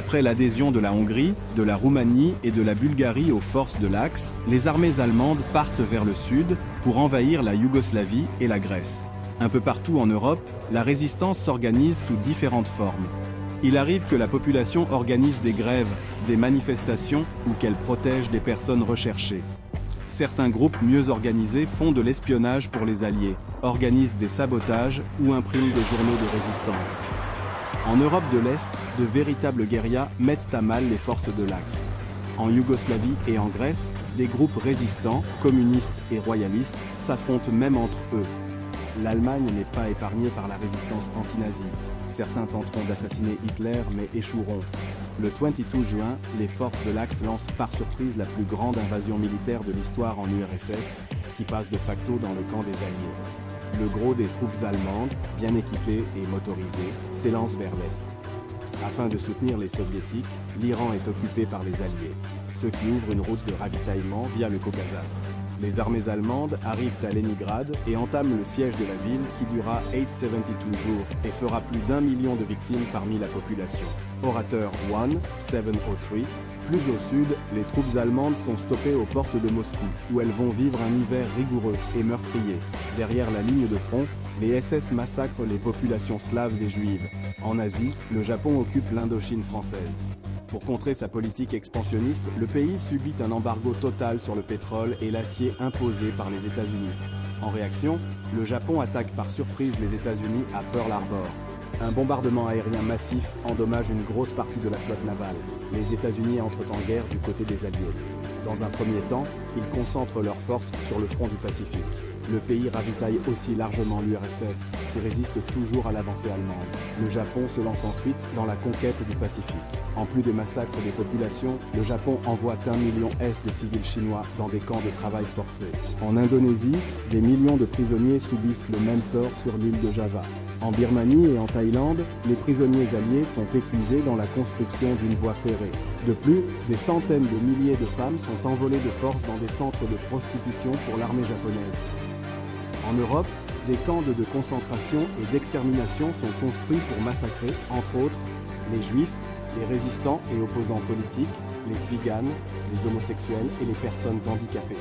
Après l'adhésion de la Hongrie, de la Roumanie et de la Bulgarie aux forces de l'Axe, les armées allemandes partent vers le sud pour envahir la Yougoslavie et la Grèce. Un peu partout en Europe, la résistance s'organise sous différentes formes. Il arrive que la population organise des grèves, des manifestations ou qu'elle protège des personnes recherchées. Certains groupes mieux organisés font de l'espionnage pour les Alliés, organisent des sabotages ou impriment des journaux de résistance. En Europe de l'Est, de véritables guérillas mettent à mal les forces de l'Axe. En Yougoslavie et en Grèce, des groupes résistants, communistes et royalistes, s'affrontent même entre eux. L'Allemagne n'est pas épargnée par la résistance anti-nazie. Certains tenteront d'assassiner Hitler mais échoueront. Le 22 juin, les forces de l'Axe lancent par surprise la plus grande invasion militaire de l'histoire en URSS, qui passe de facto dans le camp des Alliés. Le gros des troupes allemandes, bien équipées et motorisées, s'élance vers l'Est. Afin de soutenir les Soviétiques, l'Iran est occupé par les Alliés, ce qui ouvre une route de ravitaillement via le Caucase. Les armées allemandes arrivent à Leningrad et entament le siège de la ville qui durera 872 jours et fera plus d'1 million de victimes parmi la population. Orateur 1703. Plus au sud, les troupes allemandes sont stoppées aux portes de Moscou, où elles vont vivre un hiver rigoureux et meurtrier. Derrière la ligne de front, les SS massacrent les populations slaves et juives. En Asie, le Japon occupe l'Indochine française. Pour contrer sa politique expansionniste, le pays subit un embargo total sur le pétrole et l'acier imposé par les États-Unis. En réaction, le Japon attaque par surprise les États-Unis à Pearl Harbor. Un bombardement aérien massif endommage une grosse partie de la flotte navale. Les États-Unis entrent en guerre du côté des Alliés. Dans un premier temps, ils concentrent leurs forces sur le front du Pacifique. Le pays ravitaille aussi largement l'URSS, qui résiste toujours à l'avancée allemande. Le Japon se lance ensuite dans la conquête du Pacifique. En plus des massacres des populations, le Japon envoie 1 million de civils chinois dans des camps de travail forcés. En Indonésie, des millions de prisonniers subissent le même sort sur l'île de Java. En Birmanie et en Thaïlande, les prisonniers alliés sont épuisés dans la construction d'une voie ferrée. De plus, des centaines de milliers de femmes sont envolées de force dans des centres de prostitution pour l'armée japonaise. En Europe, des camps de concentration et d'extermination sont construits pour massacrer, entre autres, les juifs, les résistants et opposants politiques, les tziganes, les homosexuels et les personnes handicapées.